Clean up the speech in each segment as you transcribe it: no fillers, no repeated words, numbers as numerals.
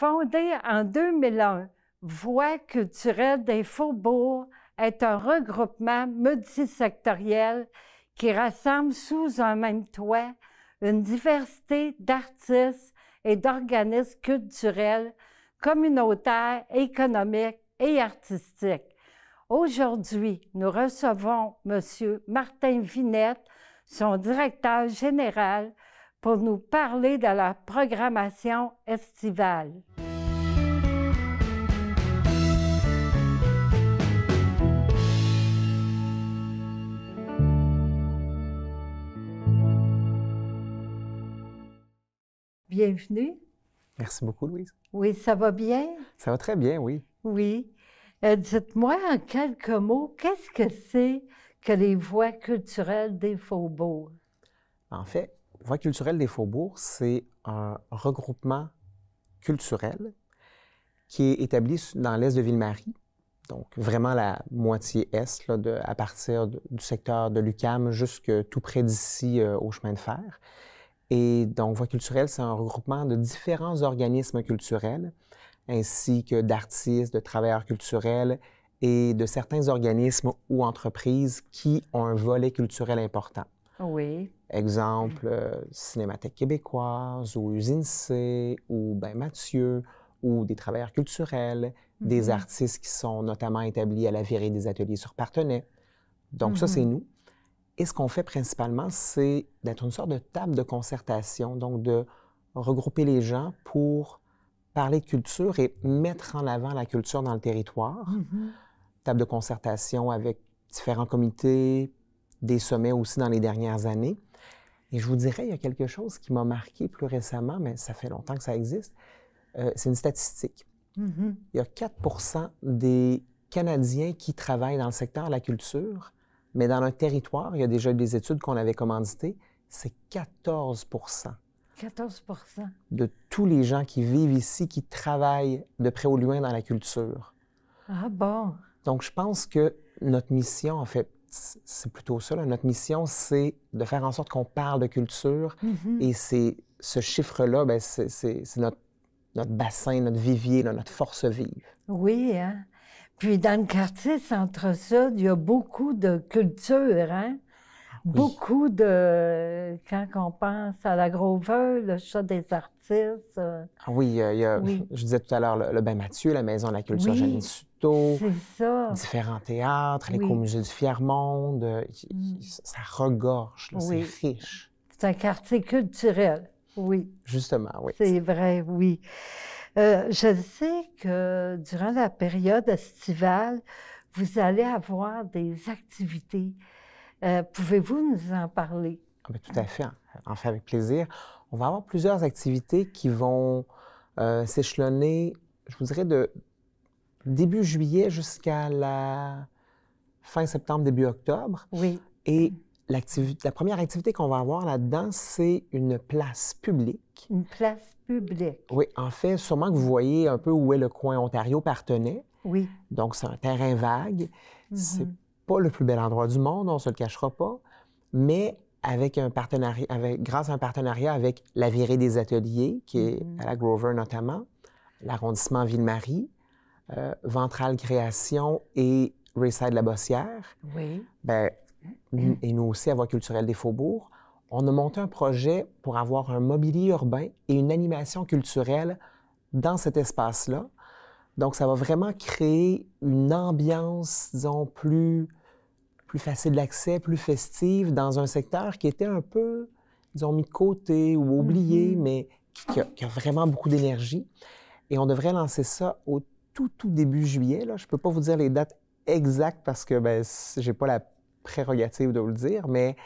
Fondée en 2001, Voix culturelle des faubourgs est un regroupement multisectoriel qui rassemble sous un même toit une diversité d'artistes et d'organismes culturels, communautaires, économiques et artistiques. Aujourd'hui, nous recevons M. Martin Vinette, son directeur général, pour nous parler de la programmation estivale. Bienvenue. Merci beaucoup, Louise. Oui, ça va bien? Ça va très bien, oui. Oui. Dites-moi en quelques mots, qu'est-ce que c'est que les voies culturelles des faubourgs? En fait, Voix culturelle des faubourgs, c'est un regroupement culturel qui est établi dans l'est de Ville-Marie, donc vraiment la moitié est, là, à partir du secteur de l'UQAM jusque tout près d'ici au chemin de fer. Et donc, Voix culturelle, c'est un regroupement de différents organismes culturels, ainsi que d'artistes, de travailleurs culturels et de certains organismes ou entreprises qui ont un volet culturel important. Oui. Exemple, Cinémathèque québécoise ou Usine C ou Ben Mathieu ou des travailleurs culturels, des artistes qui sont notamment établis à la Virée des Ateliers sur Parthenay. Donc ça, c'est nous. Et ce qu'on fait principalement, c'est d'être une sorte de table de concertation, donc de regrouper les gens pour parler de culture et mettre en avant la culture dans le territoire. Table de concertation avec différents comités, des sommets aussi dans les dernières années. Et je vous dirais, il y a quelque chose qui m'a marqué plus récemment, mais ça fait longtemps que ça existe, c'est une statistique. Il y a 4 des Canadiens qui travaillent dans le secteur de la culture, mais dans un territoire, il y a déjà des études qu'on avait commanditées, c'est 14 14 de tous les gens qui vivent ici, qui travaillent de près ou de loin dans la culture. Ah bon? Donc, je pense que notre mission, en fait, c'est plutôt ça, là. Notre mission, c'est de faire en sorte qu'on parle de culture. Et ce chiffre-là, bien, c'est notre bassin, notre vivier, là, notre force vive. Oui, hein? Puis dans le quartier Centre-Sud, il y a beaucoup de culture, hein? Oui. Beaucoup de... Quand on pense à la Grover, le chat des artistes... Oui, oui. Je disais tout à l'heure, le Ben Mathieu, la Maison de la culture Oui, Janine Suto, c'est ça. différents théâtres, Oui. l'écomusée du Fier-Monde, ça regorge, là, Oui. c'est riche. C'est un quartier culturel, oui. Justement, oui. C'est vrai, oui. Je sais que durant la période estivale, vous allez avoir des activités. Pouvez-vous nous en parler? Ah bien, tout à fait, en fait avec plaisir. On va avoir plusieurs activités qui vont s'échelonner, je vous dirais, de début juillet jusqu'à la fin septembre, début octobre. Oui. Et la première activité qu'on va avoir là-dedans, c'est une place publique. Une place publique. Oui, en fait, sûrement que vous voyez un peu où est le coin Ontario-Parthenay. Oui. Donc, c'est un terrain vague. C'est pas le plus bel endroit du monde, on ne se le cachera pas, mais avec un partenariat, grâce à un partenariat avec la Virée des Ateliers, qui est à la Grover notamment, l'arrondissement Ville-Marie, Ventral Création et Rayside La Bossière. Oui. Bien, et nous aussi, à Voix culturelle des faubourgs, on a monté un projet pour avoir un mobilier urbain et une animation culturelle dans cet espace-là. Donc, ça va vraiment créer une ambiance, disons, plus facile d'accès, plus festive, dans un secteur qui était un peu, disons, mis de côté ou oublié, mais qui a vraiment beaucoup d'énergie. Et on devrait lancer ça au tout début juillet, là. Je ne peux pas vous dire les dates exactes parce que je n'ai pas la prérogative de vous le dire, mais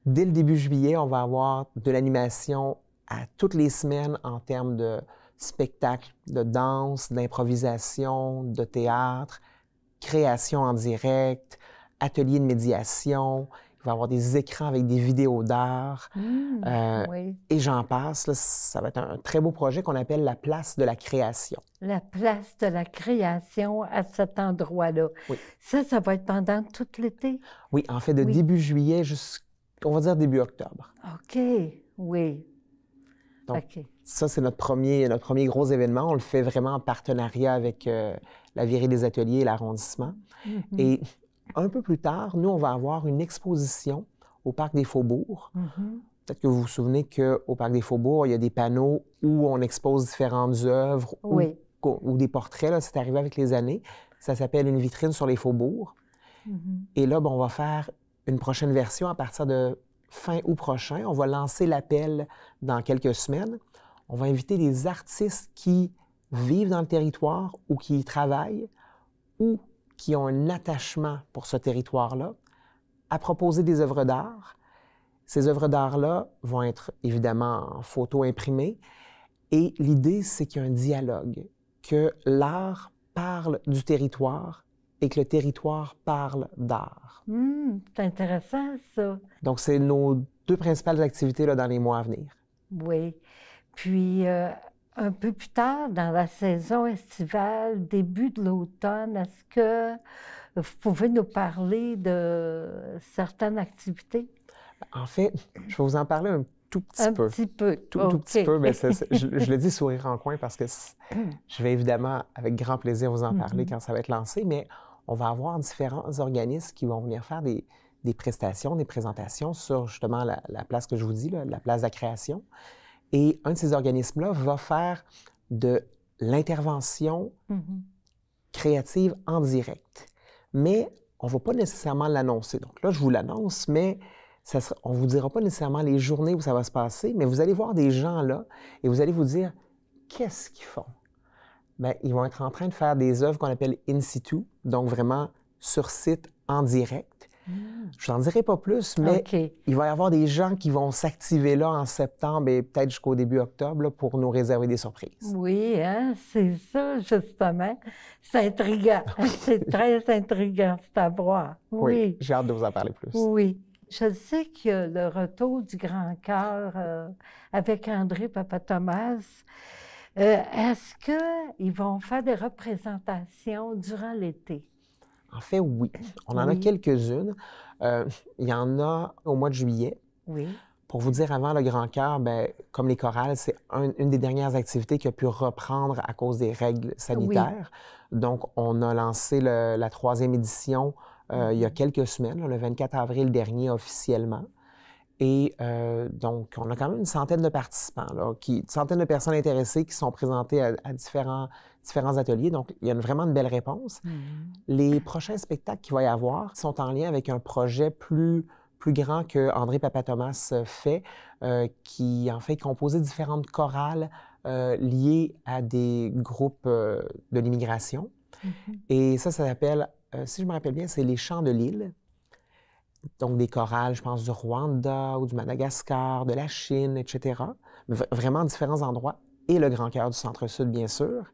dès le début juillet, on va avoir de l'animation à toutes les semaines en termes de spectacles, de danse, d'improvisation, de théâtre, création en direct, ateliers de médiation. Il va y avoir des écrans avec des vidéos d'art. Oui. Et j'en passe. Là, ça va être un très beau projet qu'on appelle la place de la création. La place de la création à cet endroit-là. Oui. Ça va être pendant tout l'été? Oui, en fait, de début juillet jusqu'à, on va dire, début octobre. OK, oui. Donc, OK. ça, c'est notre premier gros événement. On le fait vraiment en partenariat avec la Virée des Ateliers et l'arrondissement. Et un peu plus tard, nous, on va avoir une exposition au Parc des Faubourgs. Peut-être que vous vous souvenez qu'au Parc des Faubourgs, il y a des panneaux où on expose différentes œuvres ou des portraits. Là, c'est arrivé avec les années. Ça s'appelle une vitrine sur les faubourgs. Et là, on va faire une prochaine version à partir de fin août prochain. On va lancer l'appel dans quelques semaines. On va inviter des artistes qui vivent dans le territoire ou qui y travaillent ou qui ont un attachement pour ce territoire-là à proposer des œuvres d'art. Ces œuvres d'art-là vont être évidemment en photo imprimée. Et l'idée, c'est qu'il y a un dialogue, que l'art parle du territoire et que le territoire parle d'art. C'est intéressant, ça. Donc, c'est nos deux principales activités là, dans les mois à venir. Oui. Puis, un peu plus tard, dans la saison estivale, début de l'automne, est-ce que vous pouvez nous parler de certaines activités? En fait, je vais vous en parler un tout petit peu. Un petit peu. Tout petit peu, mais je le dis sourire en coin parce que je vais évidemment, avec grand plaisir, vous en parler quand ça va être lancé, mais on va avoir différents organismes qui vont venir faire des prestations, des présentations sur justement la place que je vous dis, là, la place de la création. Et un de ces organismes-là va faire de l'intervention créative en direct. Mais on ne va pas nécessairement l'annoncer. Donc là, je vous l'annonce, mais on ne vous dira pas nécessairement les journées où ça va se passer, mais vous allez voir des gens là et vous allez vous dire, qu'est-ce qu'ils font? Bien, ils vont être en train de faire des œuvres qu'on appelle in situ, donc vraiment sur site, en direct. Je n'en dirai pas plus, mais il va y avoir des gens qui vont s'activer là en septembre et peut-être jusqu'au début octobre là, pour nous réserver des surprises. Oui, hein, c'est ça, justement. C'est intriguant. C'est très intriguant, c'est à voir. Oui, j'ai hâte de vous en parler plus. Oui. Je sais que le retour du Grand Cœur avec André Papa-Thomas, est-ce qu'ils vont faire des représentations durant l'été? En fait, oui. On en a quelques-unes. Il y en a au mois de juillet. Oui. Pour vous dire, avant le Grand Cœur, bien, comme les chorales, c'est une des dernières activités qui a pu reprendre à cause des règles sanitaires. Donc, on a lancé la 3e édition il y a quelques semaines, le 24 avril dernier officiellement. Et donc, on a quand même une centaine de participants, une centaine de personnes intéressées qui sont présentées à différents ateliers. Donc, il y a vraiment une belle réponse. Les prochains spectacles qu'il va y avoir sont en lien avec un projet plus grand que André Papa-Thomas fait, qui en fait composait différentes chorales liées à des groupes de l'immigration. Et ça s'appelle, si je me rappelle bien, c'est les Chants de l'île. Donc, des chorales, je pense, du Rwanda ou du Madagascar, de la Chine, etc. Vraiment différents endroits. Et le Grand Cœur du Centre-Sud, bien sûr.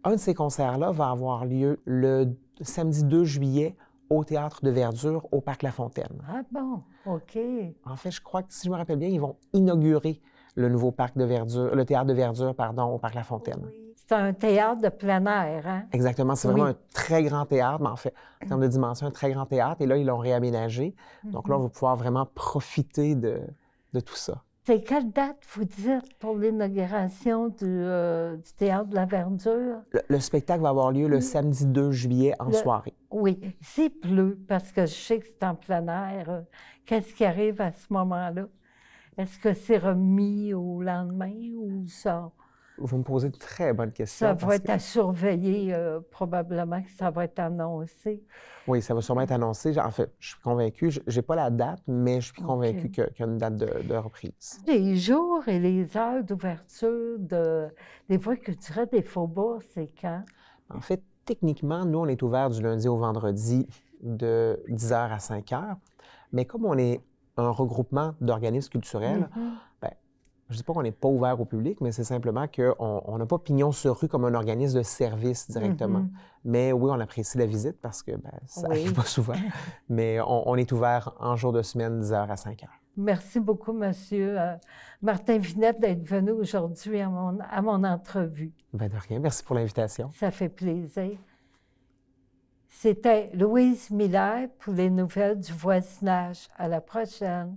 Un de ces concerts-là va avoir lieu le samedi 2 juillet au Théâtre de Verdure, au Parc La Fontaine. Ah bon? OK. En fait, je crois que, si je me rappelle bien, ils vont inaugurer le nouveau parc de verdure, le Théâtre de Verdure, pardon, au Parc La Fontaine. Oui. C'est un théâtre de plein air, hein? Exactement. C'est vraiment un très grand théâtre, mais en fait, en termes de dimension, un très grand théâtre. Et là, ils l'ont réaménagé. Donc là, on va pouvoir vraiment profiter de tout ça. C'est quelle date, vous dites, pour l'inauguration du Théâtre de la Verdure? Le spectacle va avoir lieu le samedi 2 juillet en soirée. Oui. S'il pleut, parce que je sais que c'est en plein air, qu'est-ce qui arrive à ce moment-là? Est-ce que c'est remis au lendemain ou ça? Vous me posez de très bonnes questions. Ça va être à surveiller, probablement que ça va être annoncé. Oui, ça va sûrement être annoncé. En fait, je suis convaincue, je n'ai pas la date, mais je suis convaincue qu'il y a une date de reprise. Les jours et les heures d'ouverture des voies culturelles des Faubourgs, c'est quand? En fait, techniquement, nous, on est ouvert du lundi au vendredi de 10h à 5h. Mais comme on est un regroupement d'organismes culturels, je ne dis pas qu'on n'est pas ouvert au public, mais c'est simplement qu'on n'a pas pignon sur rue comme un organisme de service directement. Mais oui, on apprécie la visite parce que ça n'arrive pas souvent. Mais on est ouvert en jour de semaine, 10h à 5h. Merci beaucoup, Monsieur Martin Vinette, d'être venu aujourd'hui à mon entrevue. Bien de rien. Merci pour l'invitation. Ça fait plaisir. C'était Louise Miller pour les nouvelles du voisinage. À la prochaine.